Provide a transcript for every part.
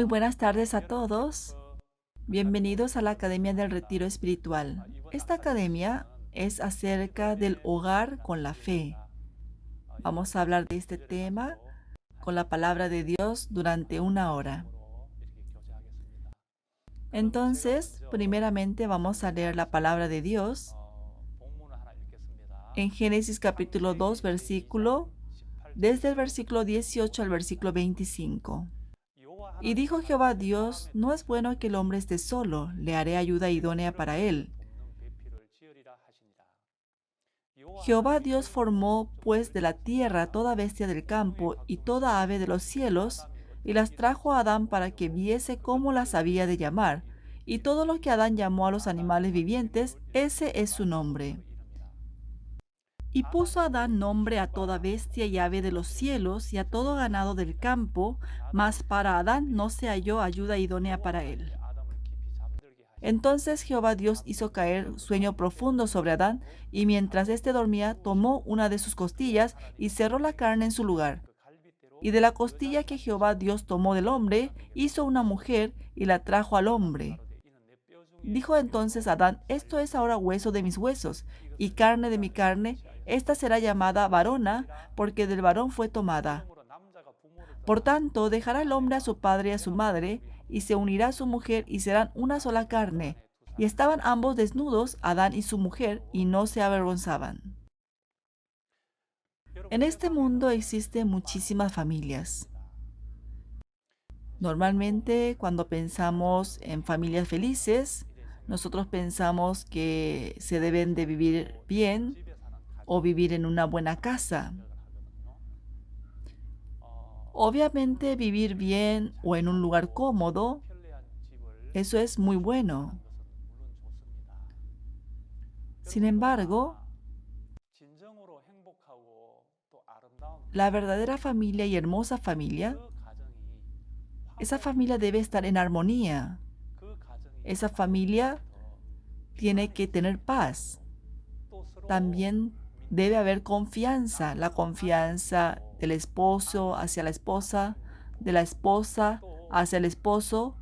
Muy buenas tardes a todos. Bienvenidos a la Academia del Retiro Espiritual. Esta academia es acerca del hogar con la fe. Vamos a hablar de este tema con la palabra de Dios durante una hora. Entonces, primeramente vamos a leer la palabra de Dios en Génesis capítulo 2, desde el versículo 18 al versículo 25. Y dijo Jehová Dios, no es bueno que el hombre esté solo, le haré ayuda idónea para él. Jehová Dios formó pues de la tierra toda bestia del campo y toda ave de los cielos, y las trajo a Adán para que viese cómo las había de llamar. Y todo lo que Adán llamó a los animales vivientes, ese es su nombre. Y puso Adán nombre a toda bestia y ave de los cielos y a todo ganado del campo, mas para Adán no se halló ayuda idónea para él. Entonces Jehová Dios hizo caer sueño profundo sobre Adán, y mientras éste dormía, tomó una de sus costillas y cerró la carne en su lugar. Y de la costilla que Jehová Dios tomó del hombre, hizo una mujer y la trajo al hombre. Dijo entonces Adán, esto es ahora hueso de mis huesos y carne de mi carne, esta será llamada varona, porque del varón fue tomada. Por tanto, dejará el hombre a su padre y a su madre, y se unirá a su mujer, y serán una sola carne. Y estaban ambos desnudos, Adán y su mujer, y no se avergonzaban. En este mundo existen muchísimas familias. Normalmente, cuando pensamos en familias felices, nosotros pensamos que se deben de vivir bien o vivir en una buena casa. Obviamente, vivir bien o en un lugar cómodo, eso es muy bueno. Sin embargo, la verdadera familia y hermosa familia, esa familia debe estar en armonía. Esa familia tiene que tener paz. También debe haber confianza, la confianza del esposo hacia la esposa, de la esposa hacia el esposo,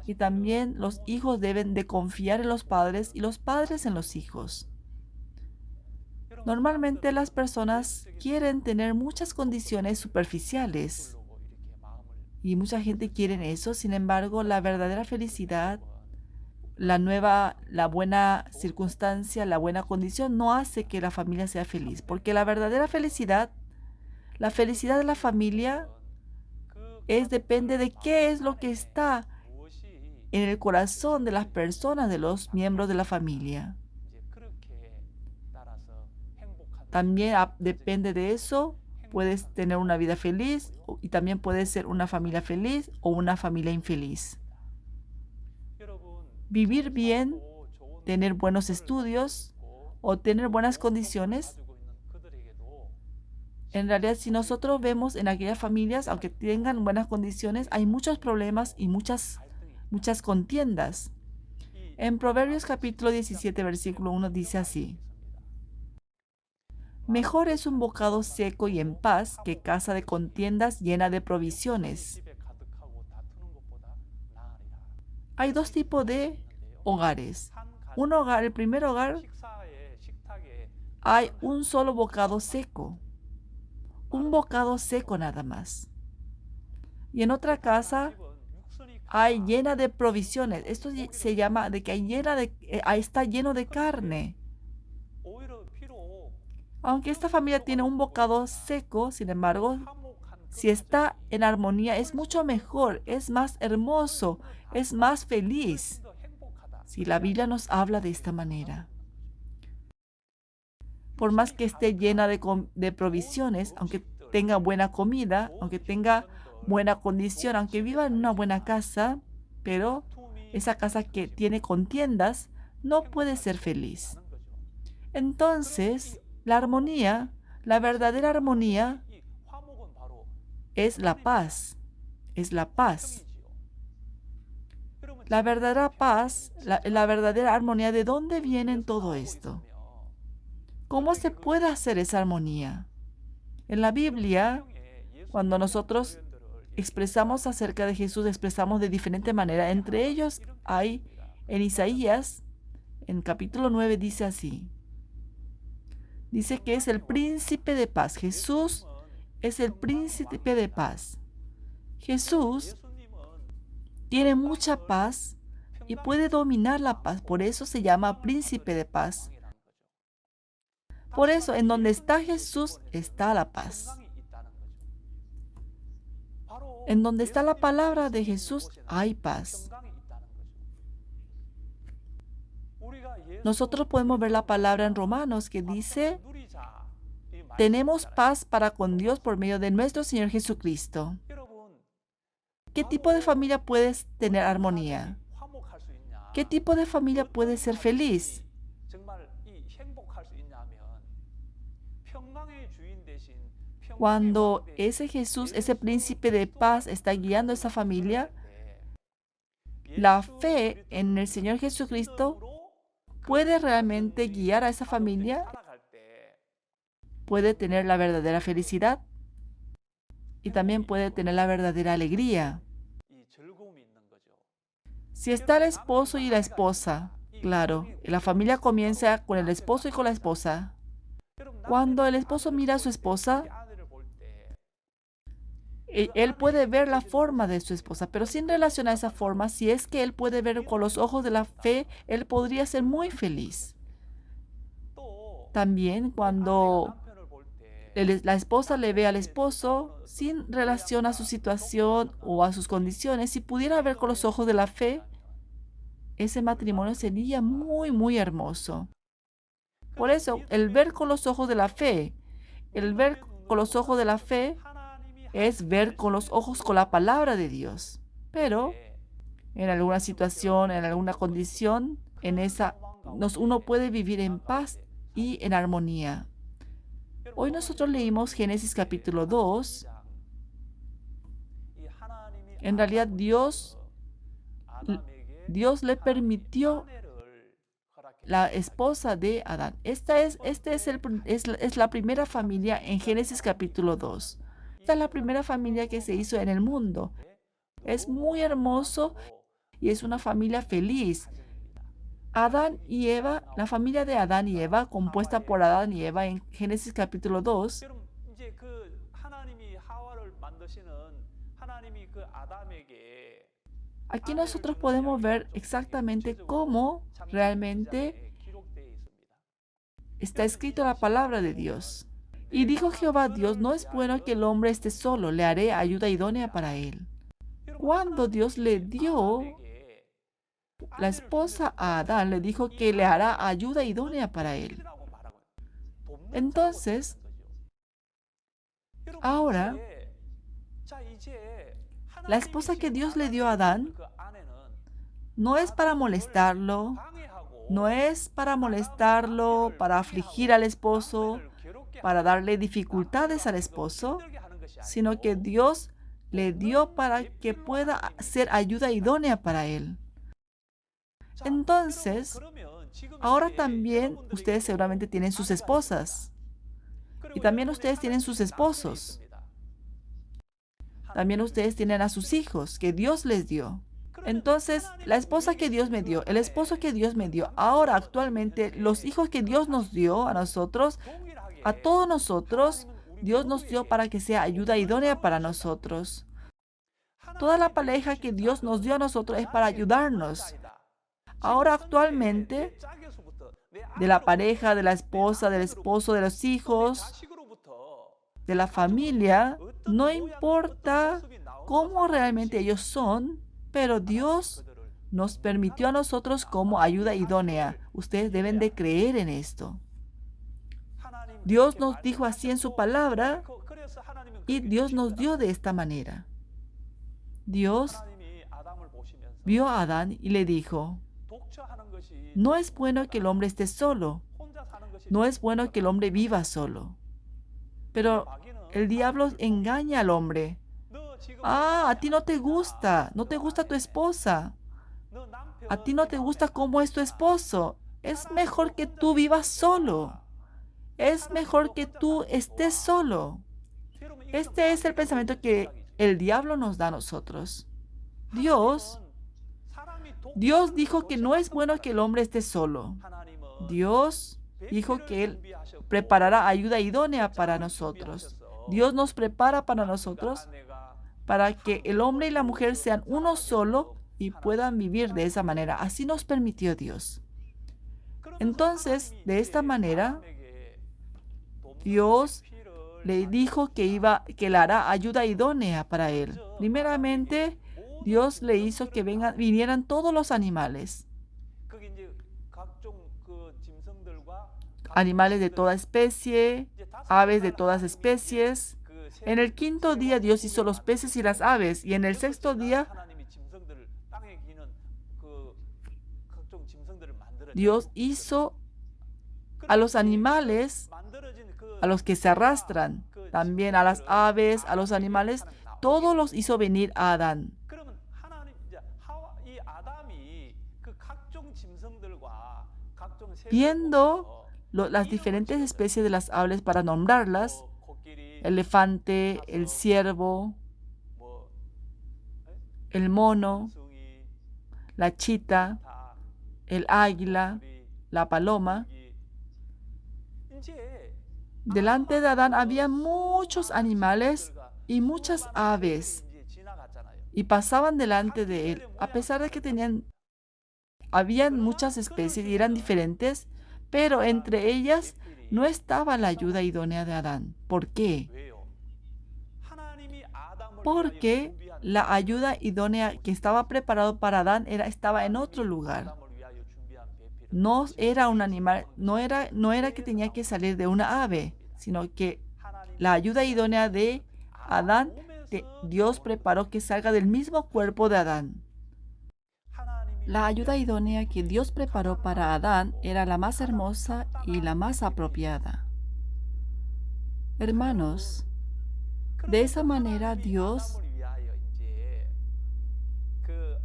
y también los hijos deben de confiar en los padres y los padres en los hijos. Normalmente las personas quieren tener muchas condiciones superficiales y mucha gente quiere eso. Sin embargo, la verdadera felicidad, la buena circunstancia, la buena condición no hace que la familia sea feliz, porque la verdadera felicidad, la felicidad de la familia depende de qué es lo que está en el corazón de las personas, de los miembros de la familia. También depende de eso, puedes tener una vida feliz y también puede ser una familia feliz o una familia infeliz. Vivir bien, tener buenos estudios o tener buenas condiciones. En realidad, si nosotros vemos en aquellas familias, aunque tengan buenas condiciones, hay muchos problemas y muchas contiendas. En Proverbios capítulo 17, versículo 1 dice así: Mejor es un bocado seco y en paz que casa de contiendas llena de provisiones. Hay dos tipos de hogares. Un hogar, el primer hogar, hay un solo bocado seco. Un bocado seco nada más. Y en otra casa hay llena de provisiones. Esto se llama de que está lleno de carne. Aunque esta familia tiene un bocado seco, sin embargo, si está en armonía, es mucho mejor, es más hermoso, es más feliz. Si la Biblia nos habla de esta manera. Por más que esté llena de provisiones, aunque tenga buena comida, aunque tenga buena condición, aunque viva en una buena casa, pero esa casa que tiene contiendas no puede ser feliz. Entonces, la armonía, la verdadera armonía, es la paz, es la paz. La verdadera paz, la verdadera armonía, ¿de dónde viene todo esto? ¿Cómo se puede hacer esa armonía? En la Biblia, cuando nosotros expresamos acerca de Jesús, expresamos de diferente manera. Entre ellos hay en Isaías, en capítulo 9, dice así. Dice que es el príncipe de paz. Jesús es el príncipe de paz. Jesús tiene mucha paz y puede dominar la paz. Por eso se llama príncipe de paz. Por eso, en donde está Jesús, está la paz. En donde está la palabra de Jesús, hay paz. Nosotros podemos ver la palabra en Romanos que dice, tenemos paz para con Dios por medio de nuestro Señor Jesucristo. ¿Qué tipo de familia puedes tener armonía? ¿Qué tipo de familia puede ser feliz? Cuando ese Jesús, ese príncipe de paz está guiando a esa familia, la fe en el Señor Jesucristo puede realmente guiar a esa familia, puede tener la verdadera felicidad y también puede tener la verdadera alegría. Si está el esposo y la esposa, claro, la familia comienza con el esposo y con la esposa. Cuando el esposo mira a su esposa, él puede ver la forma de su esposa, pero sin relación a esa forma, si es que él puede ver con los ojos de la fe, él podría ser muy feliz. También cuando la esposa le ve al esposo, sin relación a su situación o a sus condiciones, si pudiera ver con los ojos de la fe, ese matrimonio sería muy, muy hermoso. Por eso, el ver con los ojos de la fe, el ver con los ojos de la fe es ver con los ojos con la palabra de Dios. Pero en alguna situación, en alguna condición, uno puede vivir en paz y en armonía. Hoy nosotros leímos Génesis capítulo 2. En realidad Dios le permitió la esposa de Adán. Esta es la primera familia en Génesis capítulo 2. Esta es la primera familia que se hizo en el mundo. Es muy hermoso y es una familia feliz. Adán y Eva, la familia de Adán y Eva, compuesta por Adán y Eva en Génesis capítulo 2, aquí nosotros podemos ver exactamente cómo realmente está escrito la palabra de Dios. Y dijo Jehová Dios, no es bueno que el hombre esté solo, le haré ayuda idónea para él. Cuando Dios le dio la esposa a Adán, le dijo que le hará ayuda idónea para él. Entonces, ahora, la esposa que Dios le dio a Adán no es para molestarlo, para afligir al esposo, para darle dificultades al esposo, sino que Dios le dio para que pueda ser ayuda idónea para él. Entonces, ahora también ustedes seguramente tienen sus esposas y también ustedes tienen sus esposos. También ustedes tienen a sus hijos que Dios les dio. Entonces, la esposa que Dios me dio, el esposo que Dios me dio, ahora actualmente los hijos que Dios nos dio a nosotros, a todos nosotros, Dios nos dio para que sea ayuda idónea para nosotros. Toda la pareja que Dios nos dio a nosotros es para ayudarnos. Ahora actualmente, de la pareja, de la esposa, del esposo, de los hijos, de la familia, no importa cómo realmente ellos son, pero Dios nos permitió a nosotros como ayuda idónea. Ustedes deben de creer en esto. Dios nos dijo así en su palabra y Dios nos dio de esta manera. Dios vio a Adán y le dijo, no es bueno que el hombre esté solo, no es bueno que el hombre viva solo. Pero el diablo engaña al hombre. A ti no te gusta tu esposa. A ti no te gusta cómo es tu esposo. Es mejor que tú vivas solo. Es mejor que tú estés solo. Este es el pensamiento que el diablo nos da a nosotros. Dios dijo que no es bueno que el hombre esté solo. Dios dijo que Él preparará ayuda idónea para nosotros. Dios nos prepara para nosotros para que el hombre y la mujer sean uno solo y puedan vivir de esa manera. Así nos permitió Dios. Entonces, de esta manera, Dios le dijo que le hará ayuda idónea para él. Primeramente, Dios le hizo que vinieran todos los animales, animales de toda especie, aves de todas especies. En el quinto día Dios hizo los peces y las aves, y en el sexto día Dios hizo a los animales, a los que se arrastran, también a las aves, a los animales, todos los hizo venir a Adán. Viendo las diferentes especies de las aves para nombrarlas, elefante, el ciervo, el mono, la chita, el águila, la paloma. Delante de Adán había muchos animales y muchas aves y pasaban delante de él, a pesar de que habían muchas especies y eran diferentes, pero entre ellas no estaba la ayuda idónea de Adán. ¿Por qué? Porque la ayuda idónea que estaba preparado para Adán estaba en otro lugar. No era un animal, no era que tenía que salir de una ave, sino que la ayuda idónea de Adán, Dios preparó que salga del mismo cuerpo de Adán. La ayuda idónea que Dios preparó para Adán era la más hermosa y la más apropiada. Hermanos, de esa manera Dios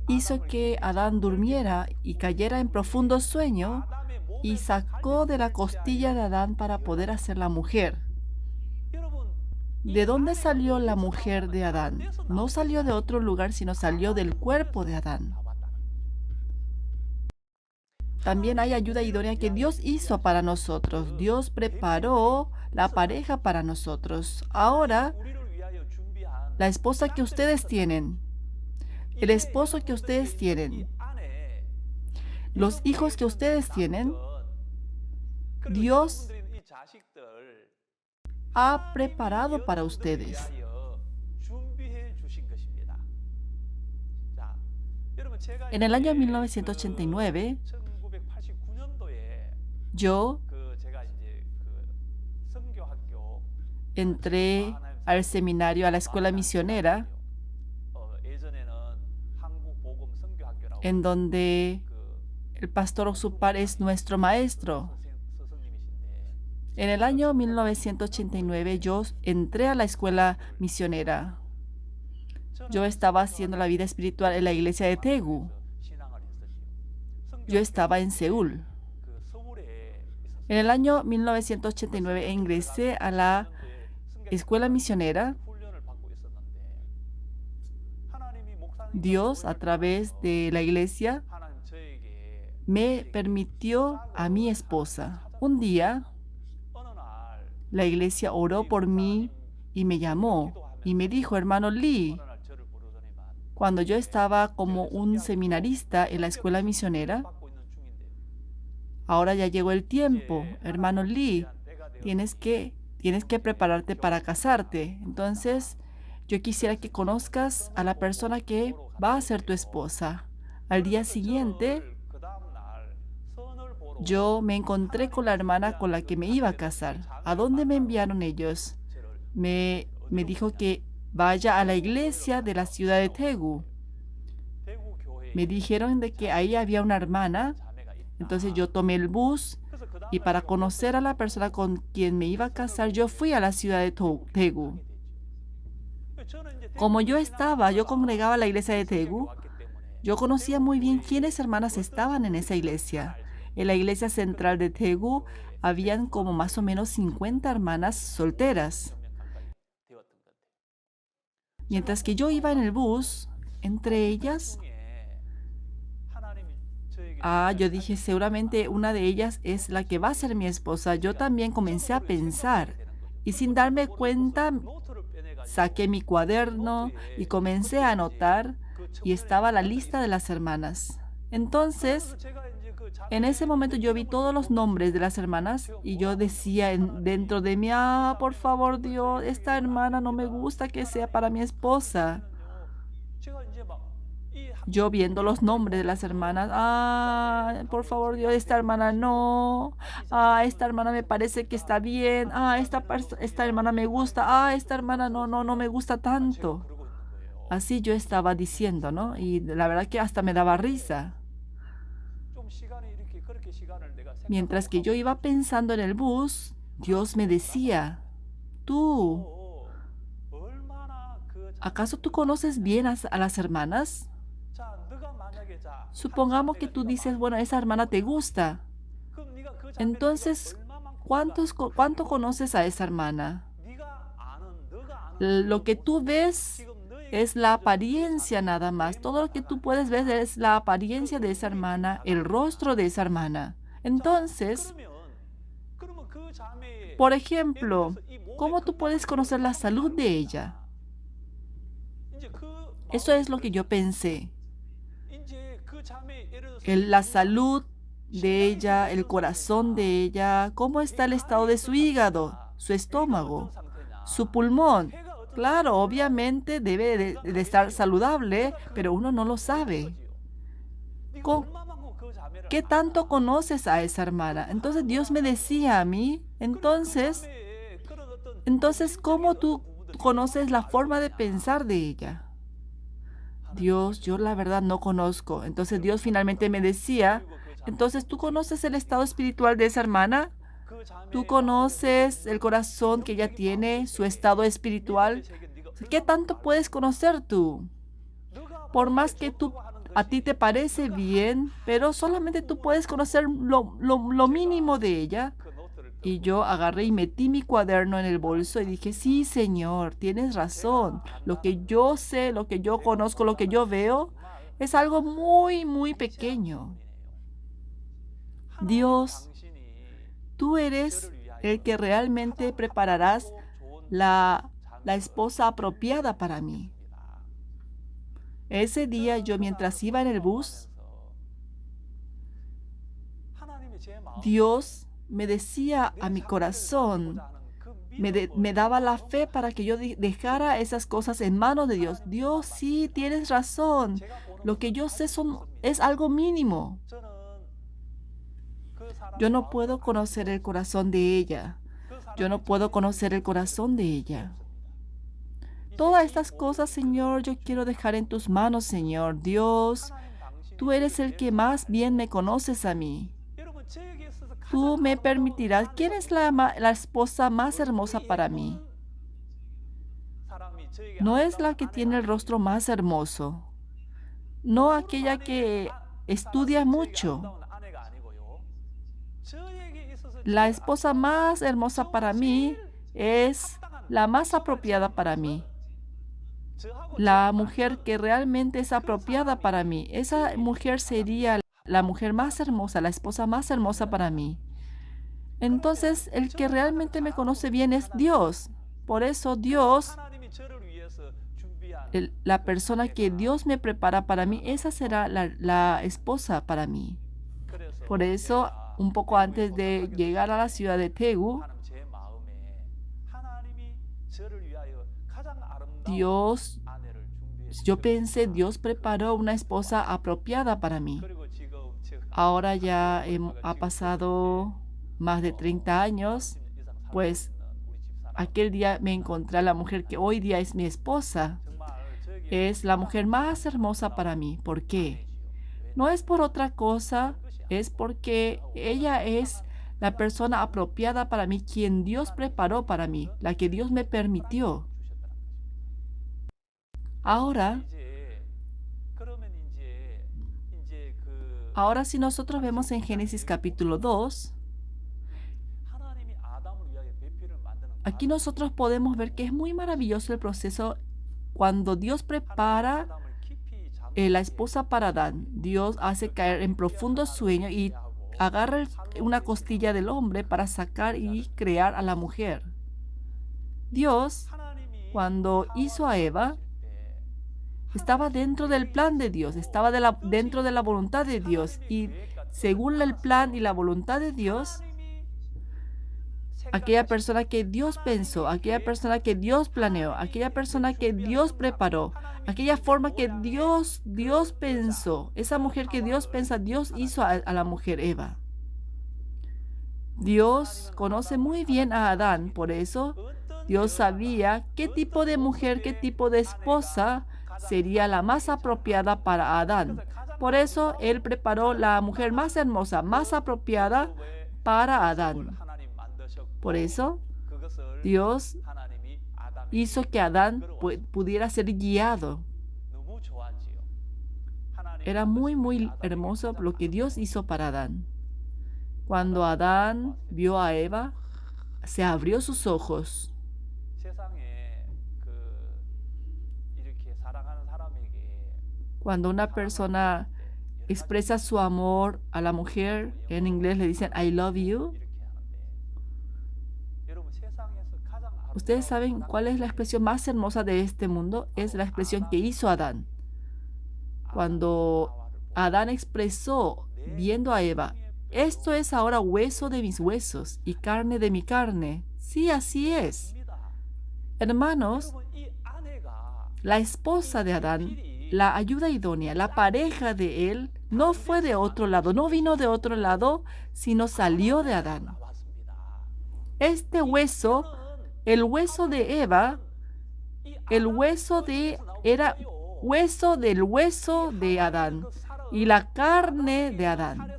hizo que Adán durmiera y cayera en profundo sueño y sacó de la costilla de Adán para poder hacer la mujer. ¿De dónde salió la mujer de Adán? No salió de otro lugar, sino salió del cuerpo de Adán. También hay ayuda idónea que Dios hizo para nosotros. Dios preparó la pareja para nosotros. Ahora, la esposa que ustedes tienen, el esposo que ustedes tienen, los hijos que ustedes tienen, Dios ha preparado para ustedes. En el año 1989, yo entré al seminario, a la escuela misionera, en donde el pastor Oxupar es nuestro maestro. En el año 1989 yo entré a la escuela misionera. Yo estaba haciendo la vida espiritual en la iglesia de Daegu. Yo estaba en Seúl. En el año 1989 ingresé a la escuela misionera. Dios, a través de la iglesia, me permitió a mi esposa. Un día, la iglesia oró por mí y me llamó y me dijo: hermano Lee, cuando yo estaba como un seminarista en la escuela misionera, ahora ya llegó el tiempo, hermano Lee, tienes que prepararte para casarte. Entonces, yo quisiera que conozcas a la persona que va a ser tu esposa. Al día siguiente, yo me encontré con la hermana con la que me iba a casar. ¿A dónde me enviaron ellos? Me dijo que vaya a la iglesia de la ciudad de Daegu. Me dijeron de que ahí había una hermana. Entonces yo tomé el bus y para conocer a la persona con quien me iba a casar, yo fui a la ciudad de Daegu. Como yo congregaba en la iglesia de Daegu, yo conocía muy bien quiénes hermanas estaban en esa iglesia. En la iglesia central de Daegu habían como más o menos 50 hermanas solteras. Mientras que yo iba en el bus, entre ellas, yo dije, seguramente una de ellas es la que va a ser mi esposa. Yo también comencé a pensar y sin darme cuenta saqué mi cuaderno y comencé a anotar y estaba la lista de las hermanas. Entonces, en ese momento yo vi todos los nombres de las hermanas y yo decía dentro de mí, por favor Dios, esta hermana no me gusta que sea para mi esposa. Yo viendo los nombres de las hermanas, por favor Dios, esta hermana no, esta hermana me parece que está bien, esta hermana me gusta, esta hermana no me gusta tanto. Así yo estaba diciendo, ¿no? Y la verdad que hasta me daba risa. Mientras que yo iba pensando en el bus, Dios me decía, tú, ¿acaso tú conoces bien a las hermanas? Supongamos que tú dices, bueno, esa hermana te gusta. Entonces, ¿cuánto conoces a esa hermana? Lo que tú ves es la apariencia nada más. Todo lo que tú puedes ver es la apariencia de esa hermana, el rostro de esa hermana. Entonces, por ejemplo, ¿cómo tú puedes conocer la salud de ella? Eso es lo que yo pensé. La salud de ella, el corazón de ella, cómo está el estado de su hígado, su estómago, su pulmón. Claro, obviamente debe de estar saludable, pero uno no lo sabe. ¿Qué tanto conoces a esa hermana? Entonces Dios me decía a mí, entonces, ¿cómo tú conoces la forma de pensar de ella? Dios, yo la verdad no conozco. Entonces Dios finalmente me decía, entonces, ¿tú conoces el estado espiritual de esa hermana? ¿Tú conoces el corazón que ella tiene, su estado espiritual? ¿Qué tanto puedes conocer tú? Por más que a ti te parece bien, pero solamente tú puedes conocer lo mínimo de ella. Y yo agarré y metí mi cuaderno en el bolso y dije, sí, Señor, tienes razón. Lo que yo sé, lo que yo conozco, lo que yo veo, es algo muy, muy pequeño. Dios, tú eres el que realmente prepararás la esposa apropiada para mí. Ese día yo mientras iba en el bus, Dios me decía a mi corazón, me daba la fe para que yo dejara esas cosas en manos de Dios. Dios, sí, tienes razón. Lo que yo sé es algo mínimo. Yo no puedo conocer el corazón de ella. Yo no puedo conocer el corazón de ella. Todas estas cosas, Señor, yo quiero dejar en tus manos, Señor. Dios, tú eres el que más bien me conoces a mí. Tú me permitirás. ¿Quién es la esposa más hermosa para mí? No es la que tiene el rostro más hermoso. No aquella que estudia mucho. La esposa más hermosa para mí es la más apropiada para mí. La mujer que realmente es apropiada para mí. Esa mujer sería la mujer más hermosa, la esposa más hermosa para mí. Entonces, el que realmente me conoce bien es Dios. Por eso Dios, la persona que Dios me prepara para mí, esa será la esposa para mí. Por eso, un poco antes de llegar a la ciudad de Daegu, yo pensé, Dios preparó una esposa apropiada para mí. Ahora ya ha pasado más de 30 años, pues aquel día me encontré a la mujer que hoy día es mi esposa. Es la mujer más hermosa para mí. ¿Por qué? No es por otra cosa, es porque ella es la persona apropiada para mí, quien Dios preparó para mí, la que Dios me permitió. Ahora, si nosotros vemos en Génesis capítulo 2, aquí nosotros podemos ver que es muy maravilloso el proceso Cuando Dios prepara la esposa para Adán, Dios hace caer en profundo sueño y agarra una costilla del hombre para sacar y crear a la mujer. Dios, cuando hizo a Eva, estaba dentro del plan de Dios, estaba dentro de la voluntad de Dios. Y según el plan y la voluntad de Dios, aquella persona que Dios pensó, aquella persona que Dios planeó, aquella persona que Dios preparó, aquella forma que Dios pensó, esa mujer que Dios piensa, Dios hizo a la mujer Eva. Dios conoce muy bien a Adán, por eso Dios sabía qué tipo de mujer, qué tipo de esposa sería la más apropiada para Adán. Por eso Él preparó la mujer más hermosa, más apropiada para Adán. Por eso Dios hizo que Adán pudiera ser guiado. Era muy, muy hermoso lo que Dios hizo para Adán. Cuando Adán vio a Eva, se abrió sus ojos. Cuando una persona expresa su amor a la mujer, en inglés le dicen I love you. ¿Ustedes saben cuál es la expresión más hermosa de este mundo? Es la expresión que hizo Adán. Cuando Adán expresó, viendo a Eva, esto es ahora hueso de mis huesos y carne de mi carne. Sí, así es. Hermanos, la esposa de Adán, la ayuda idónea, la pareja de él, no fue de otro lado, no vino de otro lado, sino salió de Adán. Este hueso, el hueso de Eva, era hueso del hueso de Adán y la carne de Adán.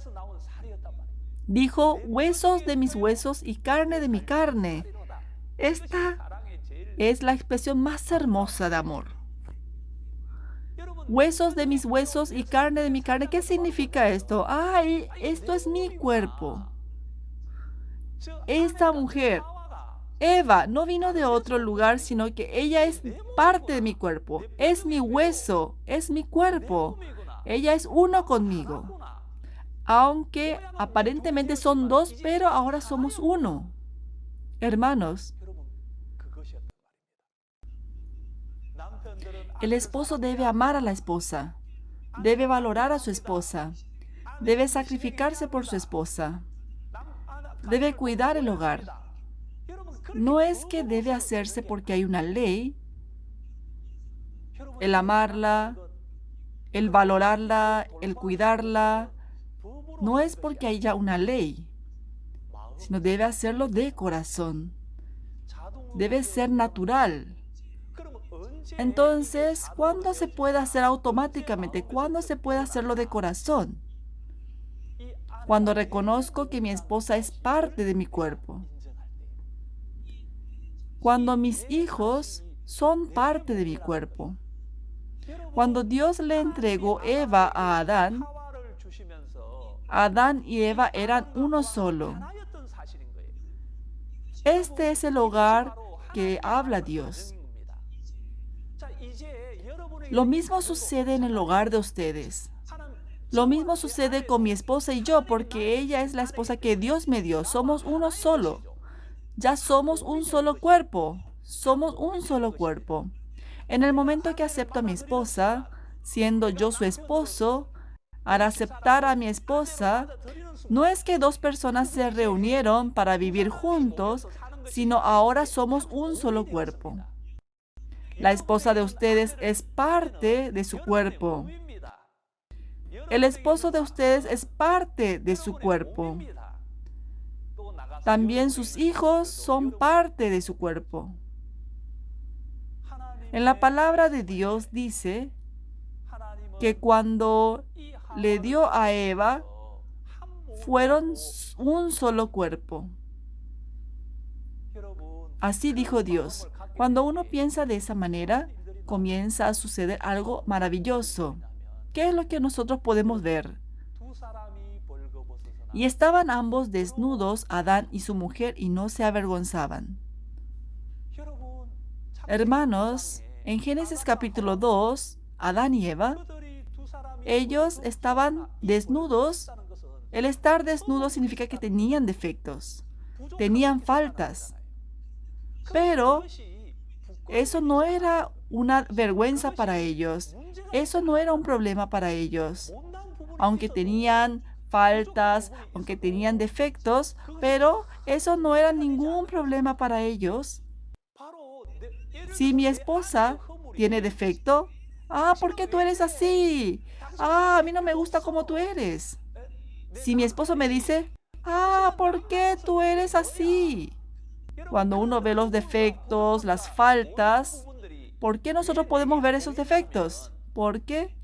Dijo, huesos de mis huesos y carne de mi carne. Esta es la expresión más hermosa de amor. Huesos de mis huesos y carne de mi carne. ¿Qué significa esto? ¡Ay! Esto es mi cuerpo. Esta mujer, Eva, no vino de otro lugar, sino que ella es parte de mi cuerpo. Es mi hueso, es mi cuerpo. Ella es uno conmigo. Aunque aparentemente son dos, pero ahora somos uno. Hermanos, el esposo debe amar a la esposa, debe valorar a su esposa, debe sacrificarse por su esposa, debe cuidar el hogar. No es que debe hacerse porque hay una ley, el amarla, el valorarla, el cuidarla. No es porque haya una ley, sino debe hacerlo de corazón. Debe ser natural. Entonces, ¿cuándo se puede hacer automáticamente? ¿Cuándo se puede hacerlo de corazón? Cuando reconozco que mi esposa es parte de mi cuerpo. Cuando mis hijos son parte de mi cuerpo. Cuando Dios le entregó Eva a Adán, Adán y Eva eran uno solo. Este es el hogar que habla Dios. Lo mismo sucede en el hogar de ustedes. Lo mismo sucede con mi esposa y yo, porque ella es la esposa que Dios me dio. Somos uno solo. Ya somos un solo cuerpo. Somos un solo cuerpo. En el momento que acepto a mi esposa, siendo yo su esposo, al aceptar a mi esposa, no es que dos personas se reunieron para vivir juntos, sino ahora somos un solo cuerpo. La esposa de ustedes es parte de su cuerpo. El esposo de ustedes es parte de su cuerpo. También sus hijos son parte de su cuerpo. En la palabra de Dios dice que cuando le dio a Eva, fueron un solo cuerpo. Así dijo Dios. Cuando uno piensa de esa manera, comienza a suceder algo maravilloso. ¿Qué es lo que nosotros podemos ver? Y estaban ambos desnudos, Adán y su mujer, y no se avergonzaban. Hermanos, En Génesis capítulo 2, Adán y Eva, ellos estaban desnudos. El estar desnudo significa que tenían defectos, tenían faltas, pero eso no era una vergüenza para ellos. Eso no era un problema para ellos. Aunque tenían faltas, aunque tenían defectos, pero eso no era ningún problema para ellos. Si mi esposa tiene defecto, ¿por qué tú eres así? A mí no me gusta cómo tú eres. Si mi esposo me dice, ¿por qué tú eres así? Cuando uno ve los defectos, las faltas, ¿por qué nosotros podemos ver esos defectos? ¿Por qué?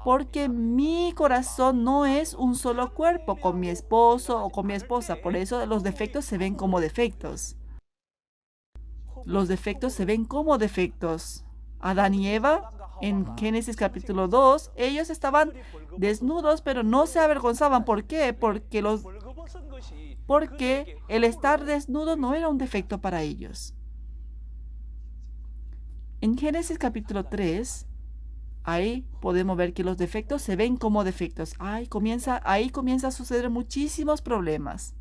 Porque mi corazón no es un solo cuerpo con mi esposo o con mi esposa. Por eso los defectos se ven como defectos. Los defectos se ven como defectos. Adán y Eva, en Génesis capítulo 2, ellos estaban desnudos, pero no se avergonzaban. ¿Por qué? Porque el estar desnudo no era un defecto para ellos. En Génesis capítulo 3, ahí podemos ver que los defectos se ven como defectos. Ahí comienza a suceder muchísimos problemas.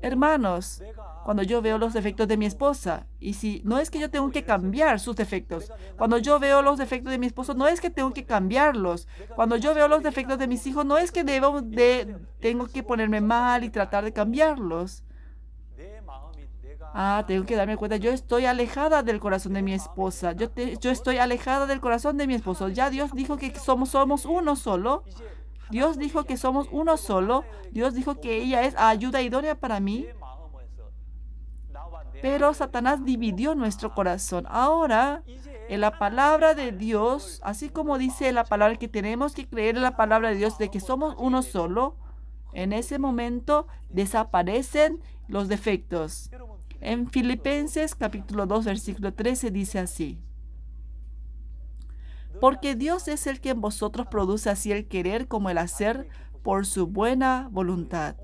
Hermanos, cuando yo veo los defectos de mi esposa, y si no es que yo tengo que cambiar sus defectos, cuando yo veo los defectos de mi esposo, no es que tengo que cambiarlos. Cuando yo veo los defectos de mis hijos, no es que tengo que ponerme mal y tratar de cambiarlos. Tengo que darme cuenta, yo estoy alejada del corazón de mi esposa. Yo estoy alejada del corazón de mi esposo. Ya Dios dijo que somos uno solo. Dios dijo que somos uno solo. Dios dijo que ella es ayuda idónea para mí. Pero Satanás dividió nuestro corazón. Ahora, en la palabra de Dios, así como dice la palabra que tenemos que creer en la palabra de Dios de que somos uno solo, en ese momento desaparecen los defectos. En Filipenses capítulo 2, versículo 13 dice así: porque Dios es el que en vosotros produce así el querer como el hacer por su buena voluntad.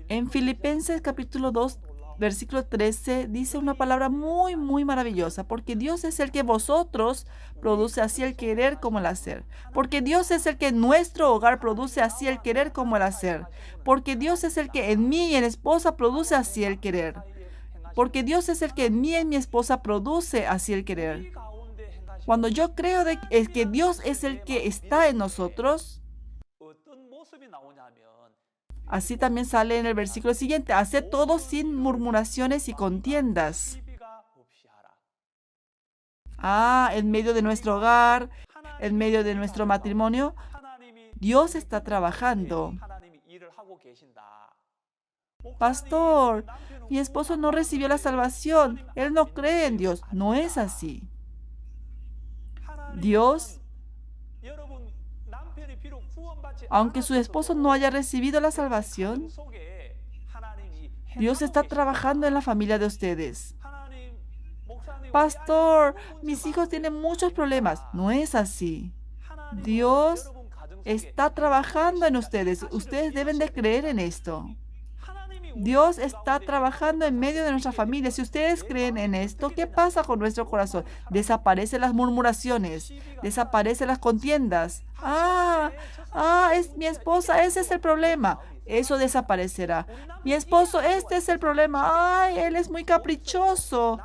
En Filipenses capítulo 2, versículo 13, dice una palabra muy, muy maravillosa. Porque Dios es el que en vosotros produce así el querer como el hacer. Porque Dios es el que en nuestro hogar produce así el querer como el hacer. Porque Dios es el que en mí y en esposa produce así el querer. Porque Dios es el que en mí y en mi esposa produce así el querer. Cuando yo creo que Dios es el que está en nosotros, así también sale en el versículo siguiente: haced todo sin murmuraciones y contiendas. En medio de nuestro hogar, en medio de nuestro matrimonio, Dios está trabajando. Pastor, mi esposo no recibió la salvación. Él no cree en Dios. No es así. Dios, aunque su esposo no haya recibido la salvación, Dios está trabajando en la familia de ustedes. Pastor, mis hijos tienen muchos problemas. No es así. Dios está trabajando en ustedes. Ustedes deben de creer en esto. Dios está trabajando en medio de nuestra familia. Si ustedes creen en esto, ¿qué pasa con nuestro corazón? Desaparecen las murmuraciones, desaparecen las contiendas. Es mi esposa, ese es el problema. Eso desaparecerá. Mi esposo, este es el problema. Él es muy caprichoso.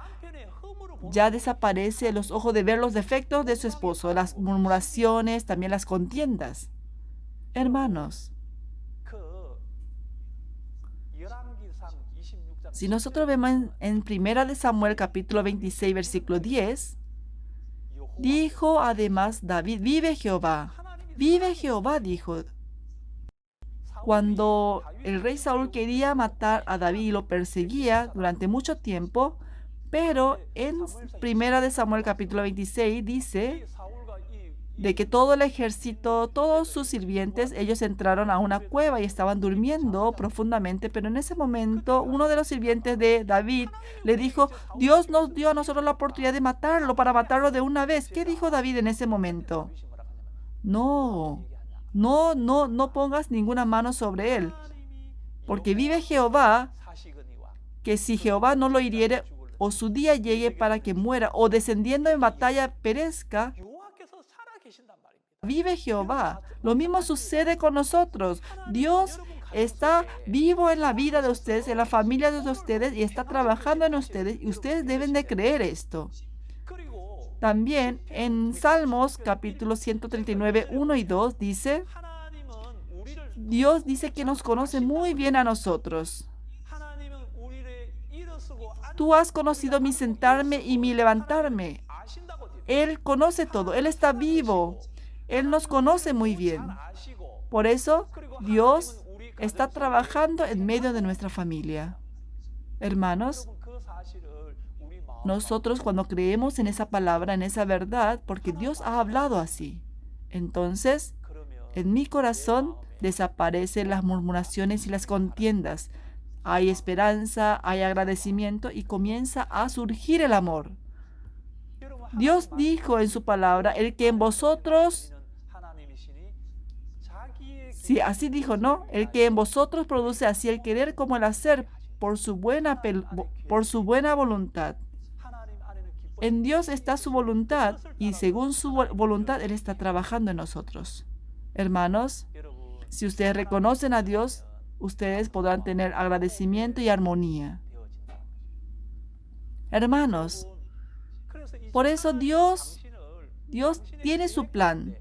Ya desaparece los ojos de ver los defectos de su esposo, las murmuraciones, también las contiendas. Hermanos, si nosotros vemos en 1 de Samuel capítulo 26, versículo 10, dijo además David: vive Jehová, dijo. Cuando el rey Saúl quería matar a David y lo perseguía durante mucho tiempo, pero en 1 de Samuel capítulo 26 dice de que todo el ejército, todos sus sirvientes, ellos entraron a una cueva y estaban durmiendo profundamente, pero en ese momento uno de los sirvientes de David le dijo: Dios nos dio a nosotros la oportunidad de matarlo, para matarlo de una vez. ¿Qué dijo David en ese momento? No pongas ninguna mano sobre él, porque vive Jehová, que si Jehová no lo hiriere, o su día llegue para que muera, o descendiendo en batalla perezca, vive Jehová. Lo mismo sucede con nosotros. Dios está vivo en la vida de ustedes, en la familia de ustedes, y está trabajando en ustedes, y ustedes deben de creer esto. También en Salmos capítulo 139, 1 y 2 dice, Dios dice que nos conoce muy bien a nosotros. Tú has conocido mi sentarme y mi levantarme. Él conoce todo. Él está vivo. Él nos conoce muy bien. Por eso, Dios está trabajando en medio de nuestra familia. Hermanos, nosotros cuando creemos en esa palabra, en esa verdad, porque Dios ha hablado así, entonces, en mi corazón desaparecen las murmuraciones y las contiendas. Hay esperanza, hay agradecimiento y comienza a surgir el amor. Dios dijo en su palabra, el que en vosotros, sí, así dijo, ¿no? El que en vosotros produce así el querer como el hacer por su buena voluntad. En Dios está su voluntad y según su voluntad Él está trabajando en nosotros. Hermanos, si ustedes reconocen a Dios, ustedes podrán tener agradecimiento y armonía. Hermanos, por eso Dios tiene su plan.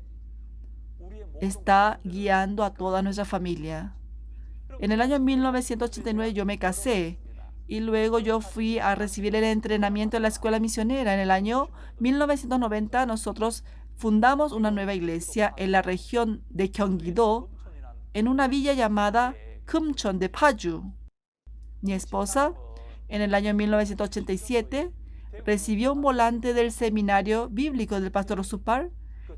Está guiando a toda nuestra familia. En el año 1989 yo me casé y luego yo fui a recibir el entrenamiento en la escuela misionera. En el año 1990 nosotros fundamos una nueva iglesia en la región de Gyeonggi-do, en una villa llamada Kumcheon de Paju. Mi esposa, en el año 1987, recibió un volante del seminario bíblico del pastor Supar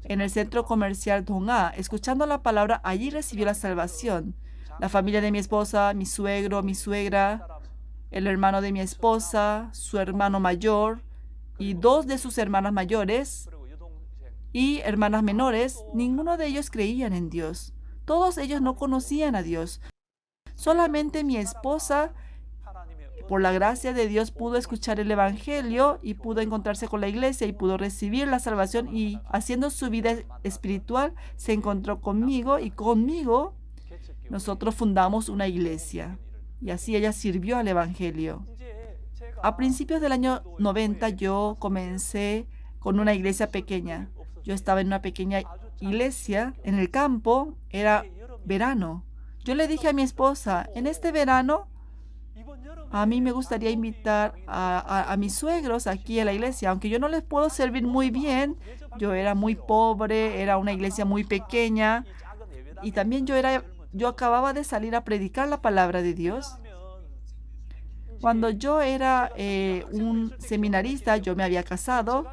en el centro comercial Dong-a. Escuchando la palabra, allí recibió la salvación. La familia de mi esposa, mi suegro, mi suegra, el hermano de mi esposa, su hermano mayor y dos de sus hermanas mayores y hermanas menores, ninguno de ellos creían en Dios. Todos ellos no conocían a Dios. Solamente mi esposa, por la gracia de Dios, pudo escuchar el Evangelio y pudo encontrarse con la iglesia y pudo recibir la salvación, y haciendo su vida espiritual se encontró conmigo, y conmigo nosotros fundamos una iglesia. Y así ella sirvió al Evangelio. A principios del año 90 yo comencé con una iglesia pequeña. Yo estaba en una pequeña iglesia en el campo, era verano. Yo le dije a mi esposa, en este verano, a mí me gustaría invitar a mis suegros aquí a la iglesia, aunque yo no les puedo servir muy bien. Yo era muy pobre, era una iglesia muy pequeña y también yo acababa de salir a predicar la palabra de Dios. Cuando yo era un seminarista, yo me había casado.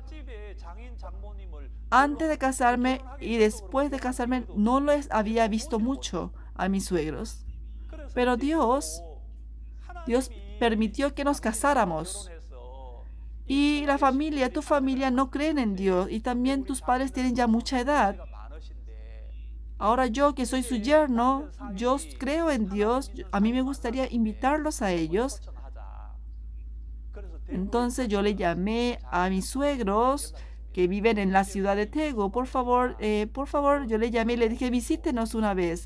Antes de casarme y después de casarme, no les había visto mucho a mis suegros. Pero Dios permitió que nos casáramos. Y tu familia no creen en Dios, y también tus padres tienen ya mucha edad. Ahora yo, que soy su yerno, yo creo en Dios. A mí me gustaría invitarlos a ellos. Entonces yo le llamé a mis suegros que viven en la ciudad de Daegu. Por favor, yo le llamé y le dije, visítenos una vez.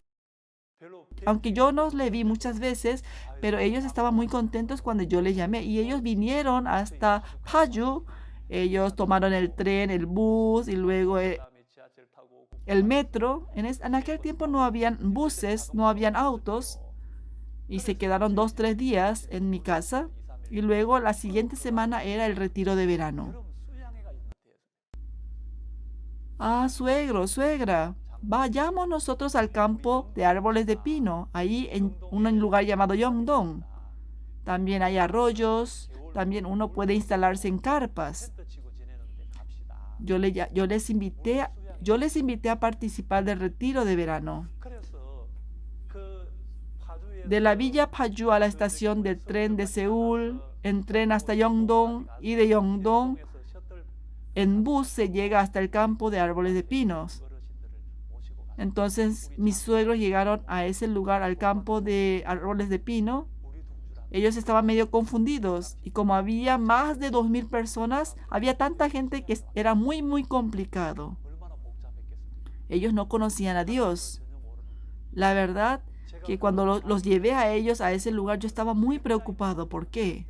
Aunque yo no le vi muchas veces, pero ellos estaban muy contentos cuando yo les llamé. Y ellos vinieron hasta Paju. Ellos tomaron el tren, el bus y luego el metro. En aquel tiempo no habían buses, no habían autos. Y se quedaron 2, 3 días en mi casa. Y luego la siguiente semana era el retiro de verano. Ah, suegro, suegra, vayamos nosotros al campo de árboles de pino, ahí en un lugar llamado Yeongdong. También hay arroyos, también uno puede instalarse en carpas. Yo les invité a participar del retiro de verano. De la villa Paju a la estación del tren de Seúl, en tren hasta Yeongdong, y de Yeongdong en bus se llega hasta el campo de árboles de pinos. Entonces mis suegros llegaron a ese lugar, al campo de árboles de pino, Ellos estaban medio confundidos y como había más de 2.000 personas, había tanta gente que era muy, muy complicado. Ellos no conocían a Dios. La verdad que cuando los llevé a ellos a ese lugar, yo estaba muy preocupado. ¿Por qué?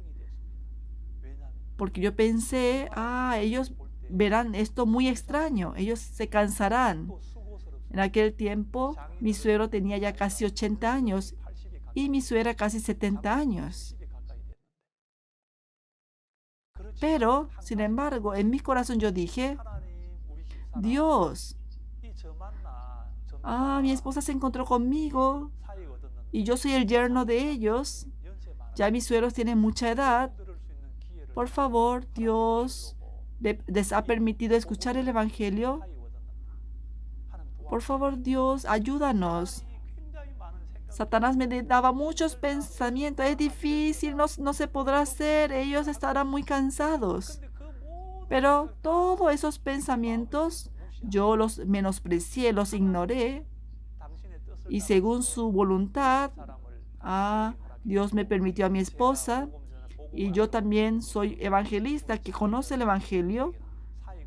Porque yo pensé, ellos verán esto muy extraño, ellos se cansarán. En aquel tiempo, mi suegro tenía ya casi 80 años y mi suegra casi 70 años. Pero, sin embargo, en mi corazón yo dije, Dios, mi esposa se encontró conmigo y yo soy el yerno de ellos. Ya mis suegros tienen mucha edad. Por favor, Dios, les ha permitido escuchar el Evangelio. Por favor, Dios, ayúdanos. Satanás me daba muchos pensamientos. Es difícil, no se podrá hacer. Ellos estarán muy cansados. Pero todos esos pensamientos yo los menosprecié, los ignoré. Y según su voluntad, Dios me permitió a mi esposa. Y yo también soy evangelista que conoce el Evangelio.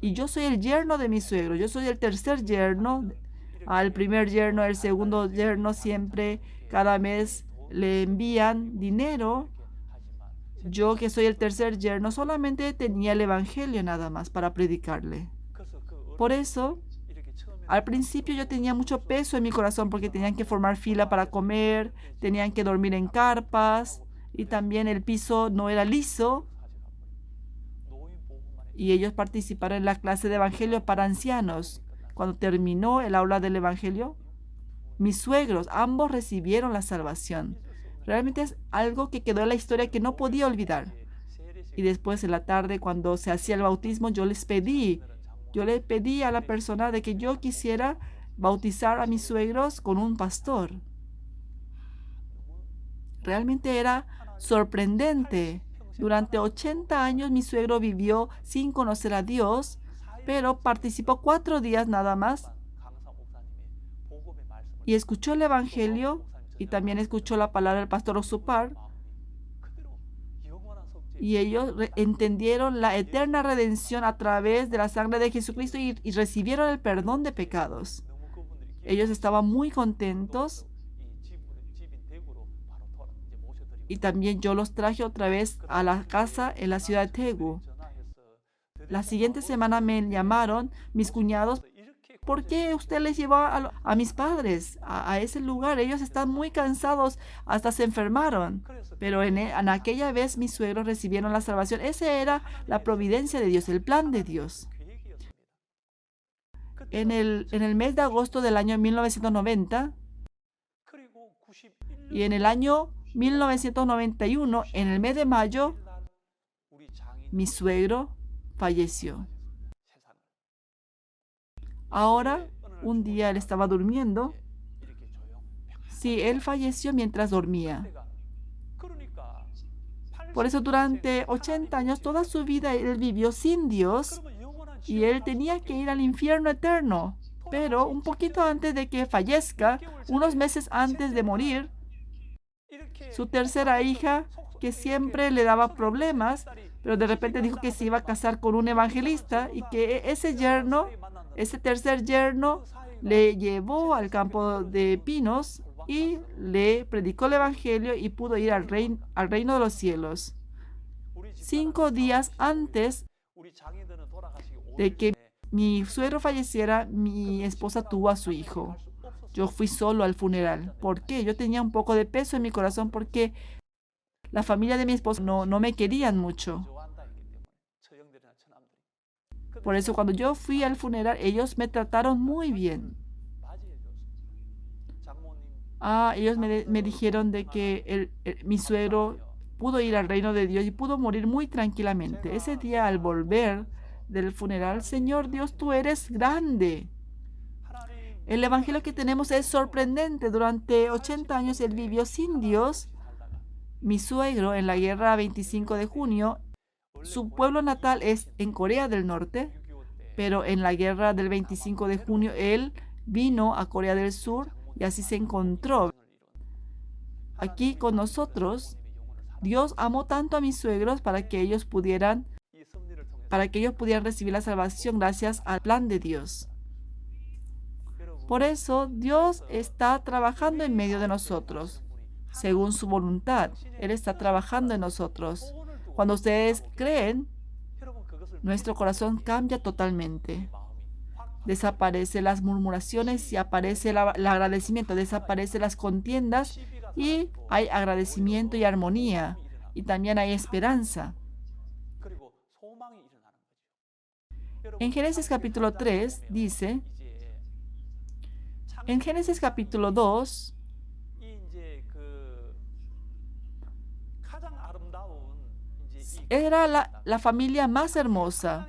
Y yo soy el yerno de mi suegro. Yo soy el tercer yerno. Al primer yerno, el segundo yerno siempre cada mes le envían dinero. Yo que soy el tercer yerno solamente tenía el Evangelio nada más para predicarle. Por eso, al principio yo tenía mucho peso en mi corazón porque tenían que formar fila para comer, tenían que dormir en carpas y también el piso no era liso. Y ellos participaron en la clase de Evangelio para ancianos. Cuando terminó el aula del Evangelio, mis suegros, ambos recibieron la salvación. Realmente es algo que quedó en la historia que no podía olvidar. Y después en la tarde, cuando se hacía el bautismo, yo le pedí a la persona de que yo quisiera bautizar a mis suegros con un pastor. Realmente era sorprendente. Durante 80 años mi suegro vivió sin conocer a Dios, pero participó 4 días nada más y escuchó el Evangelio y también escuchó la palabra del pastor Osupar. Y ellos entendieron la eterna redención a través de la sangre de Jesucristo y recibieron el perdón de pecados. Ellos estaban muy contentos y también yo los traje otra vez a la casa en la ciudad de Daegu. La siguiente semana me llamaron mis cuñados. ¿Por qué usted les llevó a mis padres a ese lugar? Ellos están muy cansados, hasta se enfermaron. Pero en aquella vez mis suegros recibieron la salvación. Esa era la providencia de Dios, el plan de Dios. En el mes de agosto del año 1990 y en el año 1991, en el mes de mayo, mi suegro falleció. Ahora, un día él estaba durmiendo. Sí, él falleció mientras dormía. Por eso durante 80 años, toda su vida, él vivió sin Dios y él tenía que ir al infierno eterno. Pero un poquito antes de que fallezca, unos meses antes de morir, su tercera hija, que siempre le daba problemas, pero de repente dijo que se iba a casar con un evangelista y que ese tercer yerno, le llevó al campo de pinos y le predicó el evangelio y pudo ir al reino de los cielos. 5 días antes de que mi suegro falleciera, mi esposa tuvo a su hijo. Yo fui solo al funeral. ¿Por qué? Yo tenía un poco de peso en mi corazón porque la familia de mi esposo no me querían mucho. Por eso cuando yo fui al funeral, ellos me trataron muy bien. Ellos me dijeron de que mi suegro pudo ir al reino de Dios y pudo morir muy tranquilamente. Ese día al volver del funeral, Señor Dios, tú eres grande. El evangelio que tenemos es sorprendente. Durante 80 años él vivió sin Dios. Mi suegro en la guerra 25 de junio, su pueblo natal es en Corea del Norte, pero en la guerra del 25 de junio él vino a Corea del Sur y así se encontró aquí con nosotros. Dios amó tanto a mis suegros para que ellos pudieran recibir la salvación gracias al plan de Dios. Por eso, Dios está trabajando en medio de nosotros, según su voluntad. Él está trabajando en nosotros. Cuando ustedes creen, nuestro corazón cambia totalmente. Desaparecen las murmuraciones y aparece el agradecimiento, desaparecen las contiendas y hay agradecimiento y armonía. Y también hay esperanza. En Génesis capítulo 3 dice, en Génesis capítulo 2, era la familia más hermosa,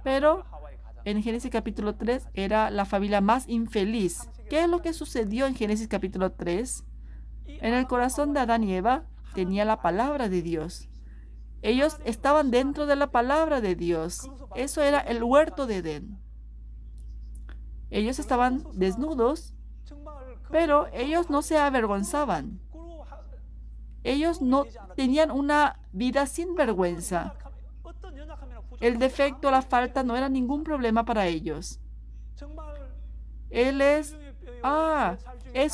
pero en Génesis capítulo 3 era la familia más infeliz. ¿Qué es lo que sucedió en Génesis capítulo 3? En el corazón de Adán y Eva tenía la palabra de Dios. Ellos estaban dentro de la palabra de Dios. Eso era el huerto de Edén. Ellos estaban desnudos, pero ellos no se avergonzaban. Ellos no tenían una vida sin vergüenza. El defecto, la falta no era ningún problema para ellos. Él es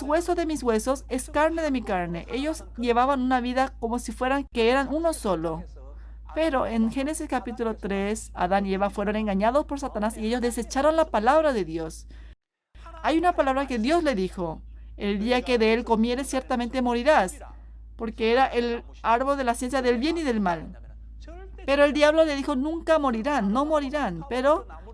hueso de mis huesos, es carne de mi carne. Ellos llevaban una vida como si fueran que eran uno solo. Pero en Génesis capítulo 3, Adán y Eva fueron engañados por Satanás y ellos desecharon la palabra de Dios. Hay una palabra que Dios le dijo: el día que de él comieres ciertamente morirás, porque era el árbol de la ciencia del bien y del mal. Pero el diablo le dijo: nunca morirán, no morirán.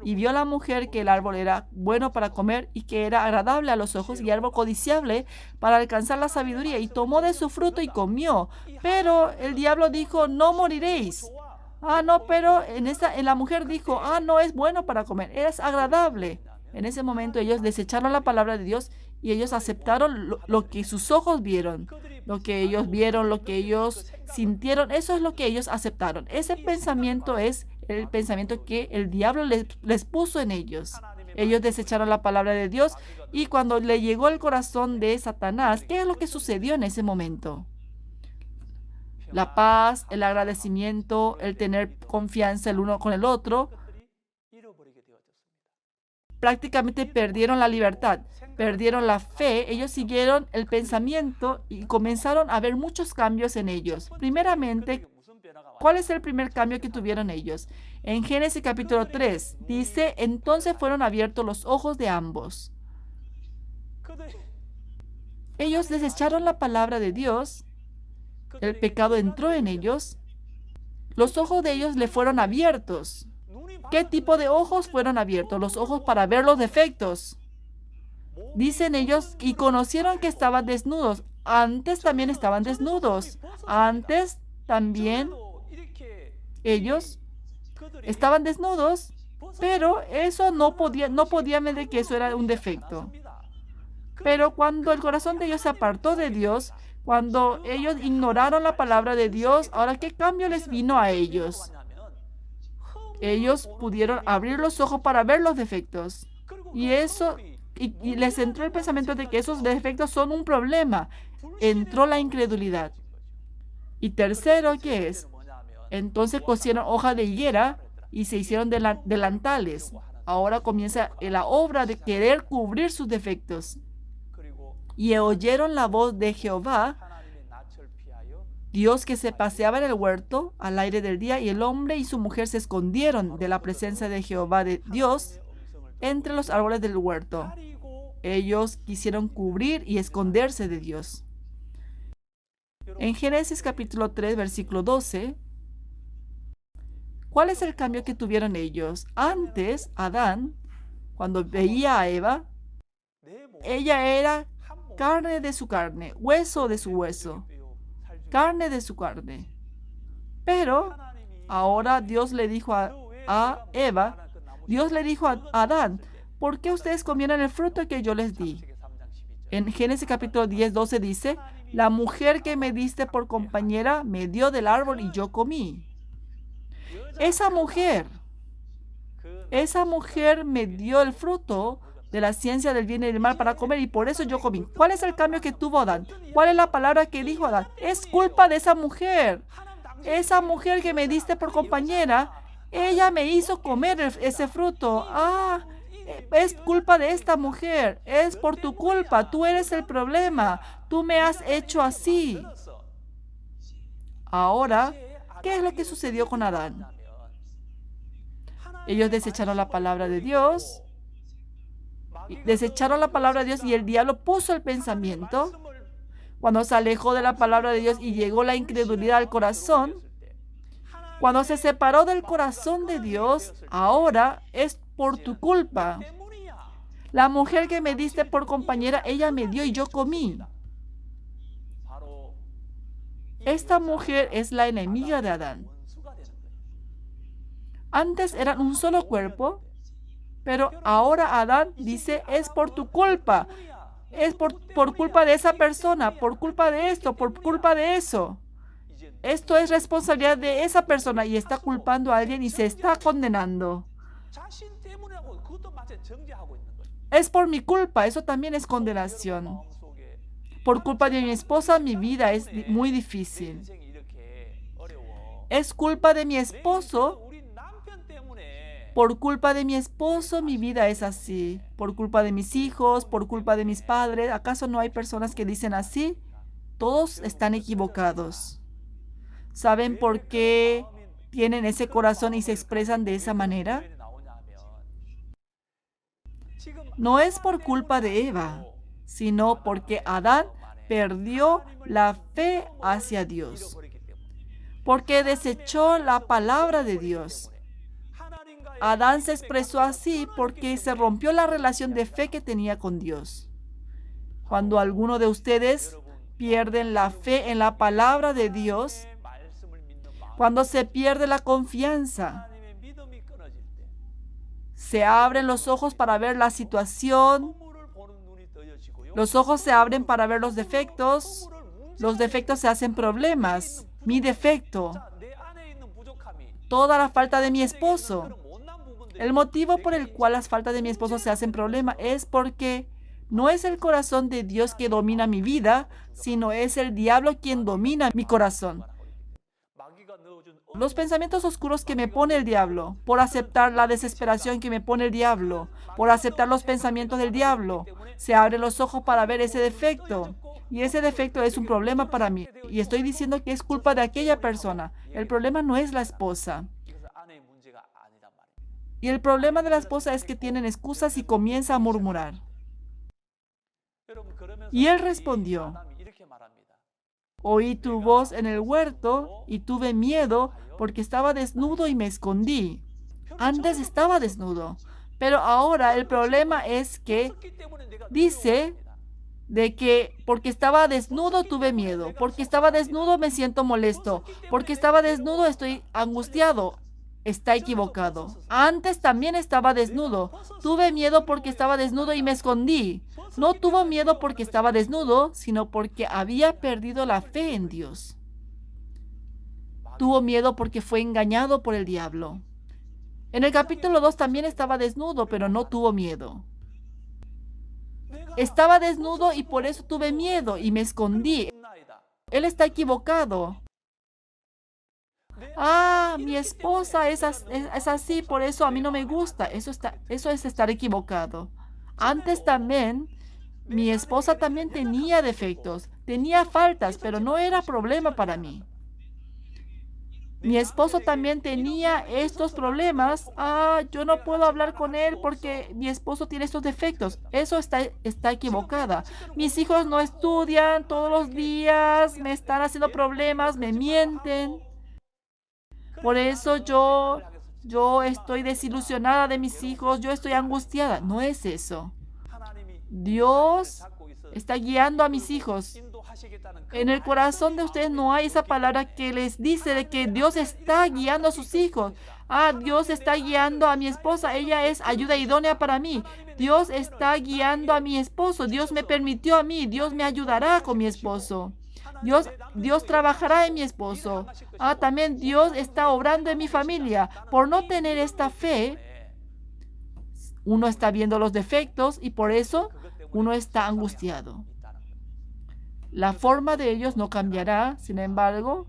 Y vio la mujer que el árbol era bueno para comer y que era agradable a los ojos y árbol codiciable para alcanzar la sabiduría, y tomó de su fruto y comió. Pero el diablo dijo: no moriréis. No, pero en la mujer dijo: no es bueno para comer, es agradable. En ese momento ellos desecharon la palabra de Dios y ellos aceptaron lo que sus ojos vieron, lo que ellos sintieron. Eso es lo que ellos aceptaron. Ese pensamiento es el pensamiento que el diablo les puso en ellos. Ellos desecharon la palabra de Dios y cuando le llegó el corazón de Satanás, ¿qué es lo que sucedió en ese momento? La paz, el agradecimiento, el tener confianza el uno con el otro, prácticamente perdieron la libertad, perdieron la fe. Ellos siguieron el pensamiento y comenzaron a ver muchos cambios en ellos. Primeramente, ¿cuál es el primer cambio que tuvieron ellos? En Génesis capítulo 3 dice: entonces fueron abiertos los ojos de ambos. Ellos desecharon la palabra de Dios, el pecado entró en ellos, los ojos de ellos le fueron abiertos. ¿Qué tipo de ojos fueron abiertos? Los ojos para ver los defectos. Dicen ellos, y conocieron que estaban desnudos. Antes también estaban desnudos. Antes también ellos estaban desnudos, pero eso no podían ver de que eso era un defecto. Pero cuando el corazón de ellos se apartó de Dios, cuando ellos ignoraron la palabra de Dios, ahora ¿qué cambio les vino a ellos? Ellos pudieron abrir los ojos para ver los defectos. Y les entró el pensamiento de que esos defectos son un problema. Entró la incredulidad. Y tercero, ¿qué es? Entonces cosieron hoja de higuera y se hicieron delantales. Ahora comienza la obra de querer cubrir sus defectos. Y oyeron la voz de Jehová, Dios, que se paseaba en el huerto al aire del día, y el hombre y su mujer se escondieron de la presencia de Jehová de Dios entre los árboles del huerto. Ellos quisieron cubrir y esconderse de Dios. En Génesis capítulo 3, versículo 12, ¿cuál es el cambio que tuvieron ellos? Antes, Adán, cuando veía a Eva, ella era carne de su carne, hueso de su hueso, carne de su carne. Pero ahora Dios le dijo a Eva, Dios le dijo a Adán: ¿por qué ustedes comieron el fruto que yo les di? En Génesis capítulo 10, 12 dice: la mujer que me diste por compañera me dio del árbol y yo comí. Esa mujer me dio el fruto de la ciencia del bien y del mal para comer y por eso yo comí. ¿Cuál es el cambio que tuvo Adán? ¿Cuál es la palabra que dijo Adán? Es culpa de esa mujer. Esa mujer que me diste por compañera, ella me hizo comer ese fruto. Es culpa de esta mujer. Es por tu culpa. Tú eres el problema. Tú me has hecho así. Ahora, ¿qué es lo que sucedió con Adán? Ellos desecharon la palabra de Dios. Desecharon la palabra de Dios y el diablo puso el pensamiento. Cuando se alejó de la palabra de Dios y llegó la incredulidad al corazón, cuando se separó del corazón de Dios, ahora es por tu culpa. La mujer que me diste por compañera, ella me dio y yo comí. Esta mujer es la enemiga de Adán. Antes eran un solo cuerpo, pero ahora Adán dice, es por tu culpa. Es por culpa de esa persona, por culpa de esto, por culpa de eso. Esto es responsabilidad de esa persona y está culpando a alguien y se está condenando. Es por mi culpa, eso también es condenación. Por culpa de mi esposa, mi vida es muy difícil. Es culpa de mi esposo. Por culpa de mi esposo, mi vida es así. Por culpa de mis hijos, por culpa de mis padres. ¿Acaso no hay personas que dicen así? Todos están equivocados. ¿Saben por qué tienen ese corazón y se expresan de esa manera? No es por culpa de Eva, sino porque Adán perdió la fe hacia Dios. Porque desechó la palabra de Dios. Adán se expresó así porque se rompió la relación de fe que tenía con Dios. Cuando alguno de ustedes pierden la fe en la palabra de Dios, cuando se pierde la confianza, se abren los ojos para ver la situación, los ojos se abren para ver los defectos se hacen problemas, mi defecto, toda la falta de mi esposo. El motivo por el cual las faltas de mi esposo se hacen problema es porque no es el corazón de Dios que domina mi vida, sino es el diablo quien domina mi corazón. Los pensamientos oscuros que me pone el diablo, por aceptar la desesperación que me pone el diablo, por aceptar los pensamientos del diablo, se abren los ojos para ver ese defecto. Y ese defecto es un problema para mí. Y estoy diciendo que es culpa de aquella persona. El problema no es la esposa. Y el problema de la esposa es que tienen excusas y comienza a murmurar. Y él respondió, oí tu voz en el huerto y tuve miedo porque estaba desnudo y me escondí. Antes estaba desnudo, pero ahora el problema es que dice de que porque estaba desnudo tuve miedo, porque estaba desnudo me siento molesto, porque estaba desnudo estoy angustiado. Está equivocado. Antes también estaba desnudo. Tuve miedo porque estaba desnudo y me escondí. No tuvo miedo porque estaba desnudo, sino porque había perdido la fe en Dios. Tuvo miedo porque fue engañado por el diablo. En el capítulo 2 también estaba desnudo, pero no tuvo miedo. Estaba desnudo y por eso tuve miedo y me escondí. Él está equivocado. Mi esposa es así, por eso a mí no me gusta. Eso es estar equivocado. Antes también, mi esposa también tenía defectos, tenía faltas, pero no era problema para mí. Mi esposo también tenía estos problemas. Yo no puedo hablar con él porque mi esposo tiene estos defectos. Eso está equivocada. Mis hijos no estudian todos los días, me están haciendo problemas, me mienten. Por eso yo estoy desilusionada de mis hijos, yo estoy angustiada. No es eso. Dios está guiando a mis hijos. En el corazón de ustedes no hay esa palabra que les dice de que Dios está guiando a sus hijos. Dios está guiando a mi esposa, ella es ayuda idónea para mí. Dios está guiando a mi esposo, Dios me permitió a mí, Dios me ayudará con mi esposo. Dios trabajará en mi esposo. También Dios está obrando en mi familia. Por no tener esta fe, uno está viendo los defectos y por eso uno está angustiado. La forma de ellos no cambiará, sin embargo,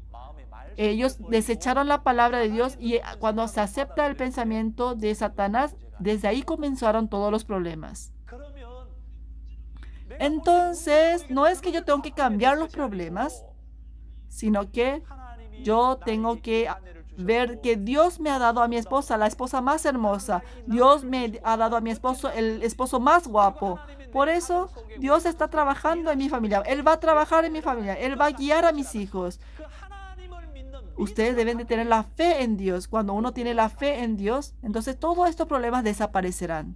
ellos desecharon la palabra de Dios y cuando se acepta el pensamiento de Satanás, desde ahí comenzaron todos los problemas. Entonces, no es que yo tengo que cambiar los problemas, sino que yo tengo que ver que Dios me ha dado a mi esposa, la esposa más hermosa. Dios me ha dado a mi esposo, el esposo más guapo. Por eso, Dios está trabajando en mi familia. Él va a trabajar en mi familia. Él va a guiar a mis hijos. Ustedes deben de tener la fe en Dios. Cuando uno tiene la fe en Dios, entonces todos estos problemas desaparecerán.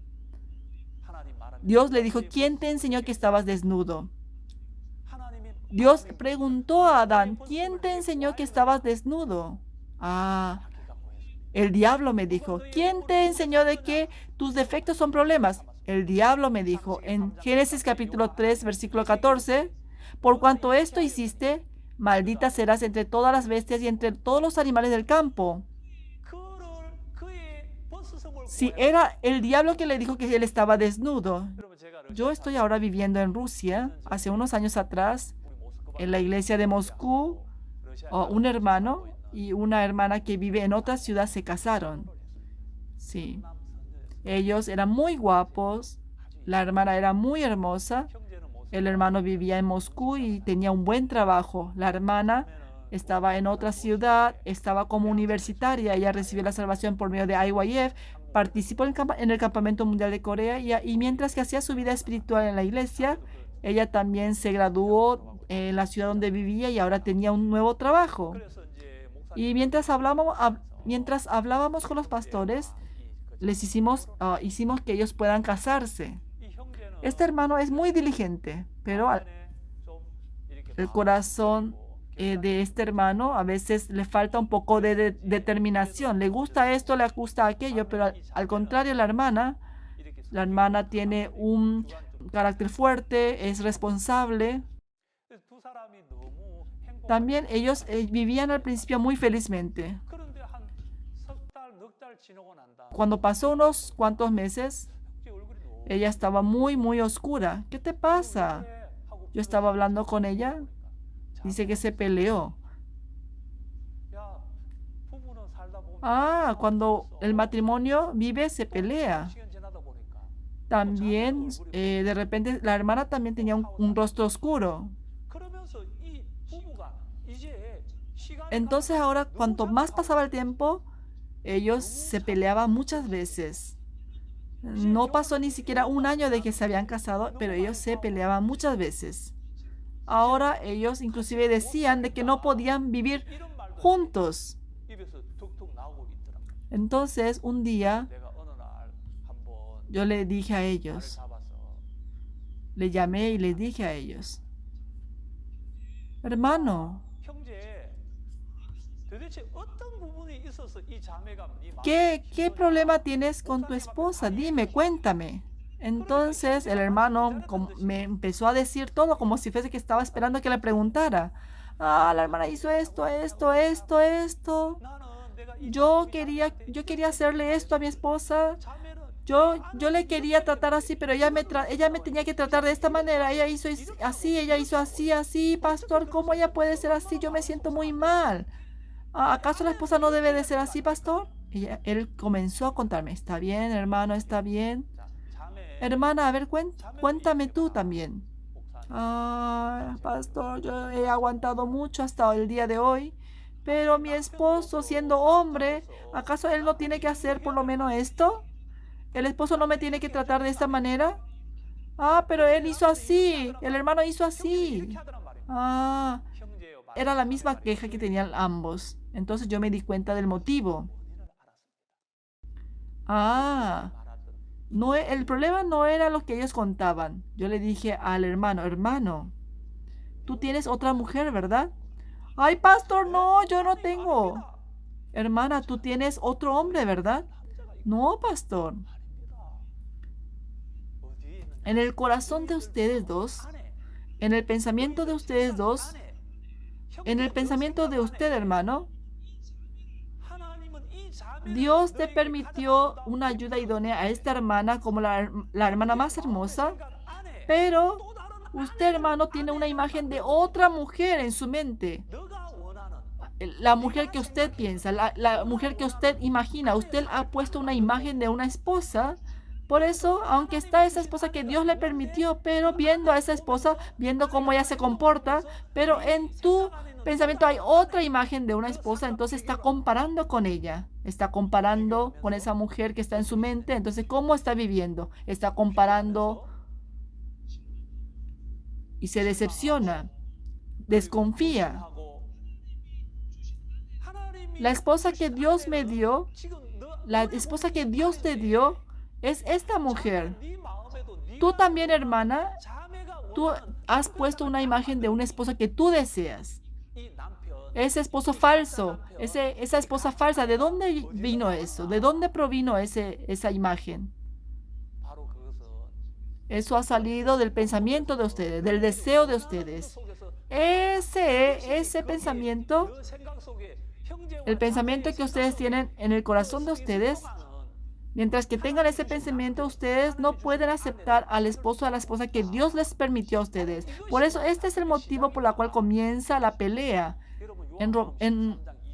Dios le dijo, ¿quién te enseñó que estabas desnudo? Dios preguntó a Adán, ¿quién te enseñó que estabas desnudo? Ah, el diablo me dijo, ¿quién te enseñó de que tus defectos son problemas? El diablo me dijo en Génesis capítulo 3, versículo 14, por cuanto esto hiciste, maldita serás entre todas las bestias y entre todos los animales del campo. Si era el diablo que le dijo que él estaba desnudo. Yo estoy ahora viviendo en Rusia. Hace unos años atrás, en la iglesia de Moscú, un hermano y una hermana que vive en otra ciudad se casaron. Sí. Ellos eran muy guapos. La hermana era muy hermosa. El hermano vivía en Moscú y tenía un buen trabajo. La hermana estaba en otra ciudad, estaba como universitaria. Ella recibió la salvación por medio de IYF. Participó en el Campamento Mundial de Corea y mientras que hacía su vida espiritual en la iglesia, ella también se graduó en la ciudad donde vivía y ahora tenía un nuevo trabajo. Y mientras hablábamos con los pastores, hicimos que ellos puedan casarse. Este hermano es muy diligente, pero el corazón de este hermano a veces le falta un poco de determinación. Le gusta esto, le gusta aquello, pero al contrario, la hermana tiene un carácter fuerte, es responsable. También ellos vivían al principio muy felizmente. Cuando pasó unos cuantos meses, ella estaba muy, muy oscura. ¿Qué te pasa? Yo estaba hablando con ella. Dice que se peleó. Cuando el matrimonio vive, se pelea. También, de repente, la hermana también tenía un rostro oscuro. Entonces ahora, cuanto más pasaba el tiempo, ellos se peleaban muchas veces. No pasó ni siquiera un año de que se habían casado, pero ellos se peleaban muchas veces. Ahora ellos inclusive decían de que no podían vivir juntos. Entonces, un día, yo le dije a ellos, le llamé y les dije a ellos, hermano, ¿qué problema tienes con tu esposa? Dime, cuéntame. Entonces el hermano me empezó a decir todo como si fuese que estaba esperando que le preguntara. La hermana hizo esto, esto, esto, esto. Yo quería hacerle esto a mi esposa. Yo le quería tratar así, pero ella me tenía que tratar de esta manera. Ella hizo así, ella hizo así, así. Pastor, ¿cómo ella puede ser así? Yo me siento muy mal. ¿Acaso la esposa no debe de ser así, pastor? Él comenzó a contarme. Está bien, hermano, está bien. Hermana, a ver, cuéntame tú también. Pastor, yo he aguantado mucho hasta el día de hoy, pero mi esposo, siendo hombre, ¿acaso él no tiene que hacer por lo menos esto? ¿El esposo no me tiene que tratar de esta manera? Pero él hizo así, el hermano hizo así. Era la misma queja que tenían ambos. Entonces yo me di cuenta del motivo. No, el problema no era lo que ellos contaban. Yo le dije al hermano, tú tienes otra mujer, ¿verdad? Ay, pastor, no, yo no tengo. Hermana, tú tienes otro hombre, ¿verdad? No, pastor. En el corazón de ustedes dos, en el pensamiento de ustedes dos, en el pensamiento de usted, hermano, Dios te permitió una ayuda idónea a esta hermana como la hermana más hermosa, pero usted, hermano, tiene una imagen de otra mujer en su mente. La mujer que usted piensa, la mujer que usted imagina. Usted ha puesto una imagen de una esposa. Por eso, aunque está esa esposa que Dios le permitió, pero viendo a esa esposa, viendo cómo ella se comporta, pero en tu pensamiento hay otra imagen de una esposa, entonces está comparando con ella. Está comparando con esa mujer que está en su mente. Entonces, ¿cómo está viviendo? Está comparando y se decepciona, desconfía. La esposa que Dios me dio, la esposa que Dios te dio, es esta mujer. Tú también, hermana, tú has puesto una imagen de una esposa que tú deseas. Ese esposo falso, esa esposa falsa, ¿de dónde vino eso? ¿De dónde provino esa imagen? Eso ha salido del pensamiento de ustedes, del deseo de ustedes. Ese pensamiento, el pensamiento que ustedes tienen en el corazón de ustedes, mientras que tengan ese pensamiento, ustedes no pueden aceptar al esposo o a la esposa que Dios les permitió a ustedes. Por eso, este es el motivo por el cual comienza la pelea.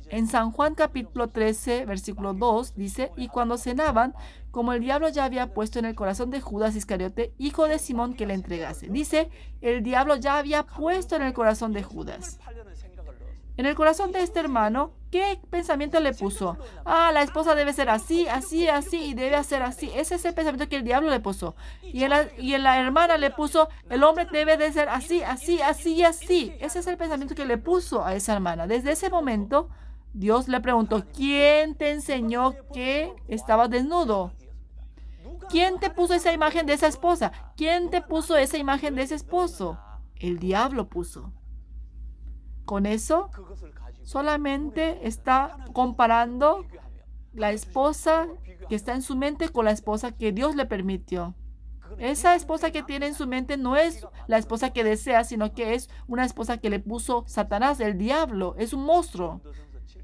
En San Juan capítulo 13, versículo 2, dice, y cuando cenaban, como el diablo ya había puesto en el corazón de Judas Iscariote, hijo de Simón, que le entregase. Dice, el diablo ya había puesto en el corazón de Judas. En el corazón de este hermano, ¿qué pensamiento le puso? Ah, la esposa debe ser así, así, así, y debe hacer así. Ese es el pensamiento que el diablo le puso. Y en la hermana le puso, el hombre debe de ser así, así, así y así. Ese es el pensamiento que le puso a esa hermana. Desde ese momento, Dios le preguntó, ¿quién te enseñó que estabas desnudo? ¿Quién te puso esa imagen de esa esposa? ¿Quién te puso esa imagen de ese esposo? El diablo puso. Con eso, solamente está comparando la esposa que está en su mente con la esposa que Dios le permitió. Esa esposa que tiene en su mente no es la esposa que desea, sino que es una esposa que le puso Satanás, el diablo. Es un monstruo.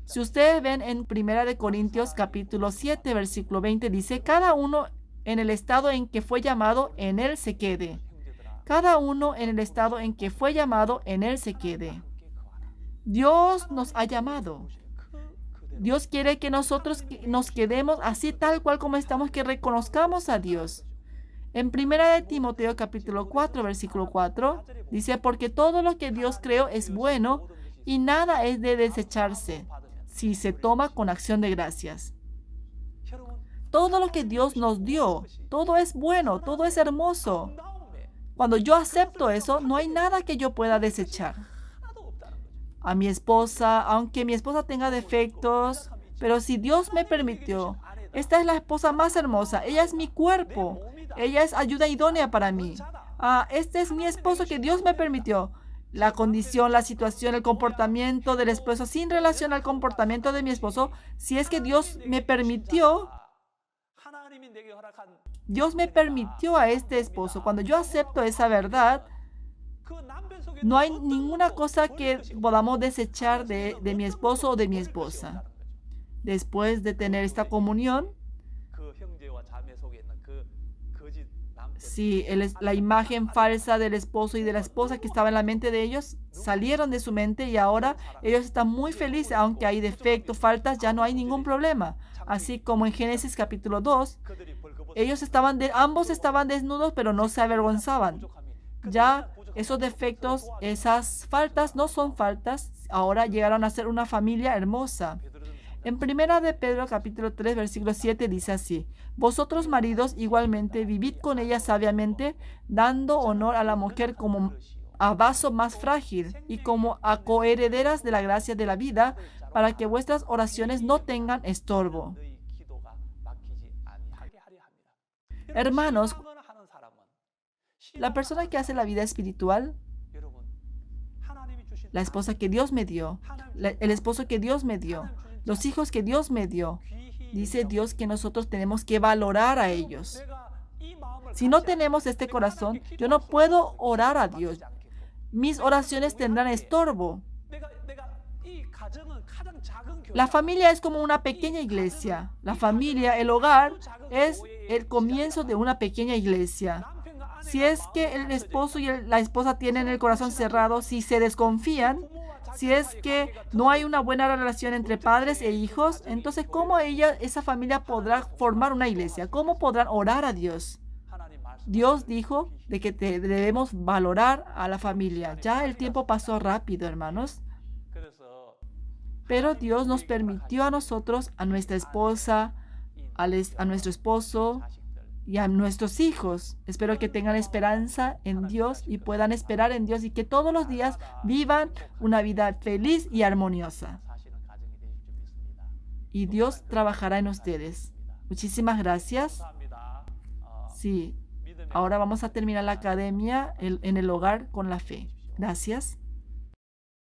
Si ustedes ven en 1 Corintios capítulo 7, versículo 20, dice, cada uno en el estado en que fue llamado, en él se quede. Cada uno en el estado en que fue llamado, en él se quede. Dios nos ha llamado. Dios quiere que nosotros nos quedemos así tal cual como estamos, que reconozcamos a Dios. En 1 Timoteo capítulo 4, versículo 4, dice, porque todo lo que Dios creó es bueno y nada es de desecharse si se toma con acción de gracias. Todo lo que Dios nos dio, todo es bueno, todo es hermoso. Cuando yo acepto eso, no hay nada que yo pueda desechar. A mi esposa, aunque mi esposa tenga defectos, pero si Dios me permitió, esta es la esposa más hermosa, ella es mi cuerpo, ella es ayuda idónea para mí. Este es mi esposo que Dios me permitió. La condición, la situación, el comportamiento del esposo, sin relación al comportamiento de mi esposo, si es que Dios me permitió a este esposo. Cuando yo acepto esa verdad, no hay ninguna cosa que podamos desechar de mi esposo o de mi esposa. Después de tener esta comunión, si la imagen falsa del esposo y de la esposa que estaba en la mente de ellos salieron de su mente y ahora ellos están muy felices, aunque hay defectos, faltas, ya no hay ningún problema. Así como en Génesis capítulo 2, ambos estaban desnudos, pero no se avergonzaban. Ya esos defectos, esas faltas no son faltas, ahora llegaron a ser una familia hermosa. En 1 de Pedro capítulo 3, versículo 7 dice así, vosotros maridos igualmente vivid con ella sabiamente, dando honor a la mujer como a vaso más frágil y como a coherederas de la gracia de la vida, para que vuestras oraciones no tengan estorbo. Hermanos, la persona que hace la vida espiritual, la esposa que Dios me dio, el esposo que Dios me dio, los hijos que Dios me dio, dice Dios que nosotros tenemos que valorar a ellos. Si no tenemos este corazón, yo no puedo orar a Dios. Mis oraciones tendrán estorbo. La familia es como una pequeña iglesia. La familia, el hogar, es el comienzo de una pequeña iglesia. Si es que el esposo y la esposa tienen el corazón cerrado, si se desconfían, si es que no hay una buena relación entre padres e hijos, entonces ¿cómo esa familia podrá formar una iglesia? ¿Cómo podrán orar a Dios? Dios dijo de que debemos valorar a la familia. Ya el tiempo pasó rápido, hermanos. Pero Dios nos permitió a nosotros, a nuestra esposa, a nuestro esposo y a nuestros hijos. Espero que tengan esperanza en Dios y puedan esperar en Dios y que todos los días vivan una vida feliz y armoniosa. Y Dios trabajará en ustedes. Muchísimas gracias. Sí, ahora vamos a terminar la academia en el hogar con la fe. Gracias.